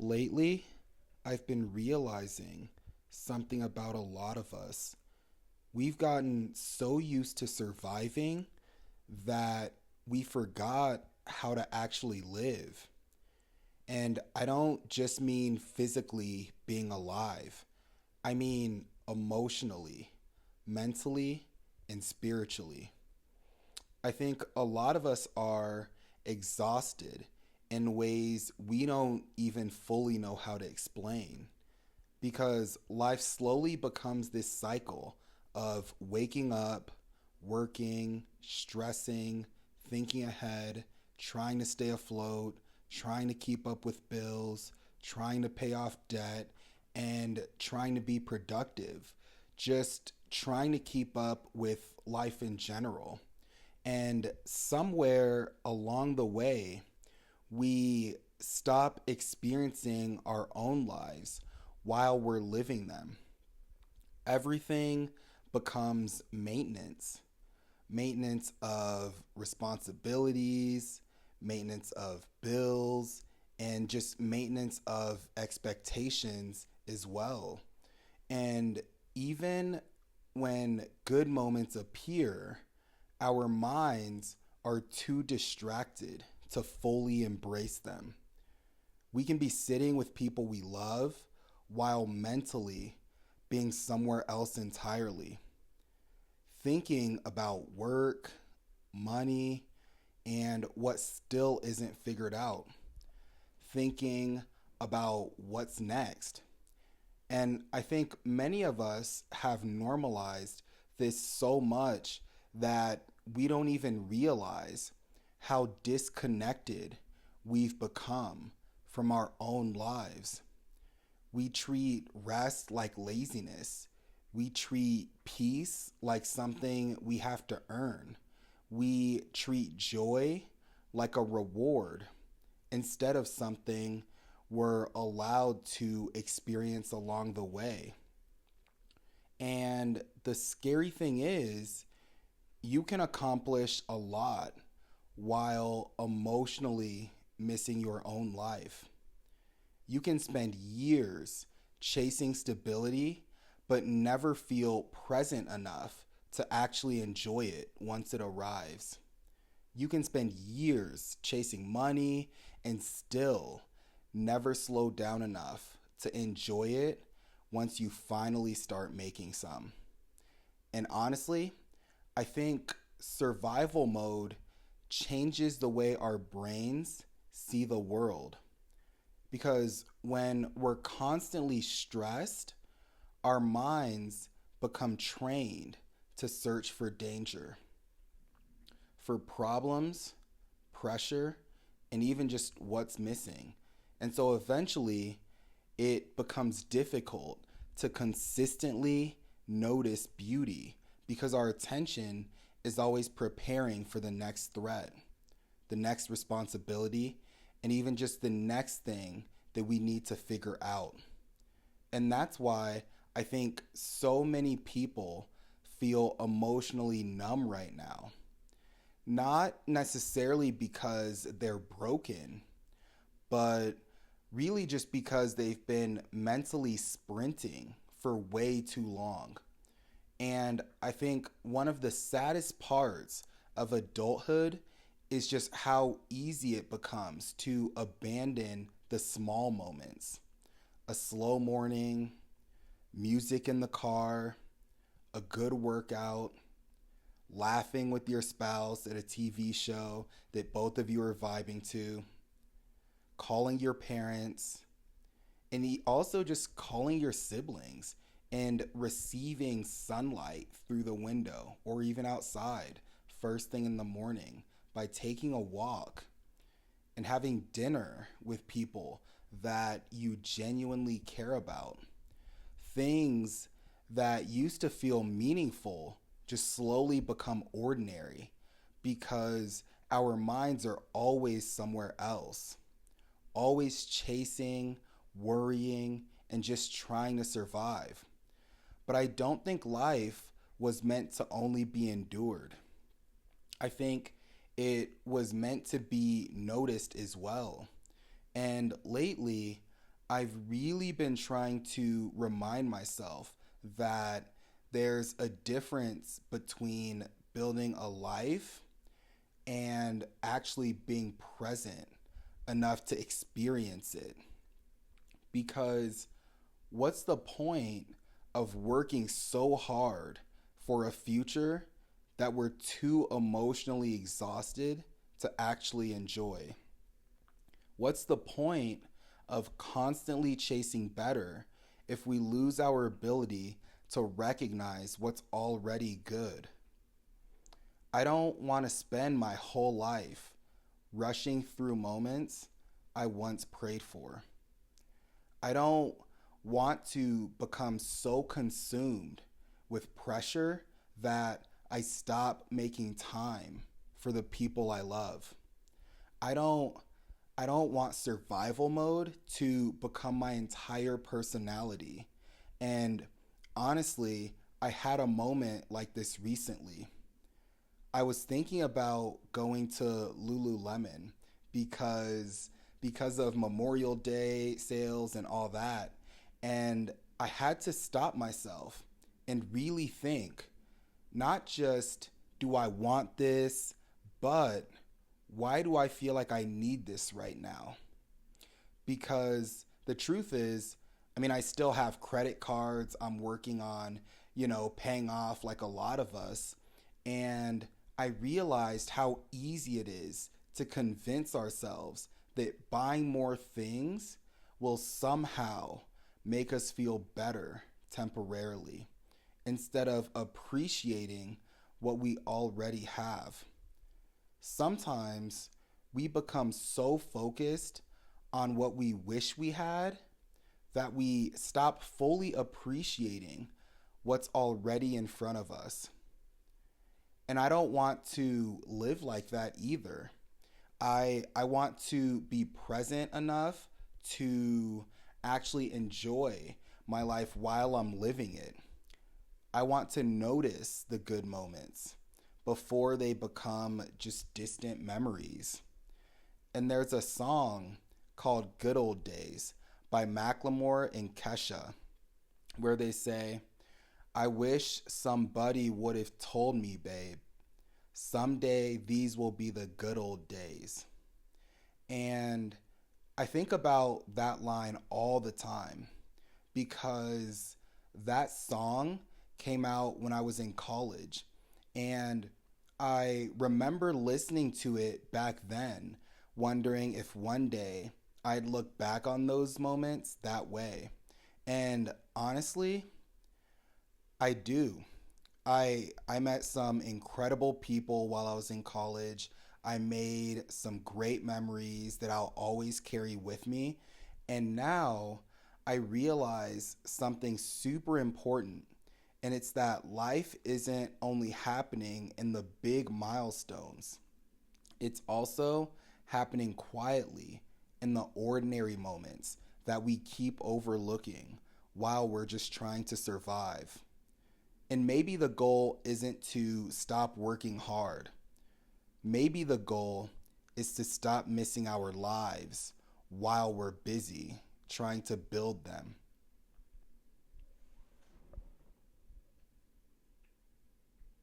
Lately, I've been realizing something about a lot of us. We've gotten so used to surviving that we forgot how to actually live. And I don't just mean physically being alive, I mean emotionally, mentally, and spiritually. I think a lot of us are exhausted in ways we don't even fully know how to explain because life slowly becomes this cycle of waking up, working, stressing, thinking ahead, trying to stay afloat, trying to keep up with bills, trying to pay off debt, and trying to be productive. Just trying to keep up with life in general. And somewhere along the way, we stop experiencing our own lives while we're living them. Everything becomes maintenance of responsibilities, maintenance of bills, and just maintenance of expectations as well. And even when good moments appear, our minds are too distracted to fully embrace them. We can be sitting with people we love while mentally being somewhere else entirely, thinking about work, money, and what still isn't figured out, thinking about what's next. And I think many of us have normalized this so much that we don't even realize how disconnected we've become from our own lives. We treat rest like laziness. We treat peace like something we have to earn. We treat joy like a reward instead of something we're allowed to experience along the way. And the scary thing is, you can accomplish a lot while emotionally missing your own life. You can spend years chasing stability, but never feel present enough to actually enjoy it once it arrives. You can spend years chasing money and still never slow down enough to enjoy it once you finally start making some. And honestly, I think survival mode changes the way our brains see the world. Because when we're constantly stressed, our minds become trained to search for danger, for problems, pressure, and even just what's missing. And so eventually, it becomes difficult to consistently notice beauty because our attention is always preparing for the next threat, the next responsibility, and even just the next thing that we need to figure out. And that's why I think so many people feel emotionally numb right now. Not necessarily because they're broken, but really just because they've been mentally sprinting for way too long. And I think one of the saddest parts of adulthood is just how easy it becomes to abandon the small moments. A slow morning, music in the car, a good workout, laughing with your spouse at a TV show that both of you are vibing to, calling your parents, and also just calling your siblings and receiving sunlight through the window or even outside first thing in the morning by taking a walk and having dinner with people that you genuinely care about. Things that used to feel meaningful just slowly become ordinary because our minds are always somewhere else, always chasing, worrying, and just trying to survive. But I don't think life was meant to only be endured. I think it was meant to be noticed as well. And lately, I've really been trying to remind myself that there's a difference between building a life and actually being present enough to experience it. Because what's the point of working so hard for a future that we're too emotionally exhausted to actually enjoy? What's the point of constantly chasing better if we lose our ability to recognize what's already good? I don't want to spend my whole life rushing through moments I once prayed for. I don't want to become so consumed with pressure that I stop making time for the people I love. I don't I don't want survival mode to become my entire personality. And honestly, I had a moment like this recently. I was thinking about going to Lululemon because because of Memorial Day sales and all that. And I had to stop myself and really think, not just do I want this, but why do I feel like I need this right now? Because the truth is, I mean, I still have credit cards I'm working on, paying off like a lot of us. And I realized how easy it is to convince ourselves that buying more things will somehow make us feel better temporarily instead of appreciating what we already have. Sometimes we become so focused on what we wish we had that we stop fully appreciating what's already in front of us. And I don't want to live like that either. I want to be present enough to actually enjoy my life while I'm living it. I want to notice the good moments before they become just distant memories. And there's a song called Good Old Days by Macklemore and Kesha where they say, I wish somebody would have told me, babe, someday these will be the good old days. And I think about that line all the time because that song came out when I was in college. And I remember listening to it back then, wondering if one day I'd look back on those moments that way. And honestly, I do. I met some incredible people while I was in college. I made some great memories that I'll always carry with me. And now I realize something super important, and it's that life isn't only happening in the big milestones. It's also happening quietly in the ordinary moments that we keep overlooking while we're just trying to survive. And maybe the goal isn't to stop working hard. Maybe the goal is to stop missing our lives while we're busy trying to build them.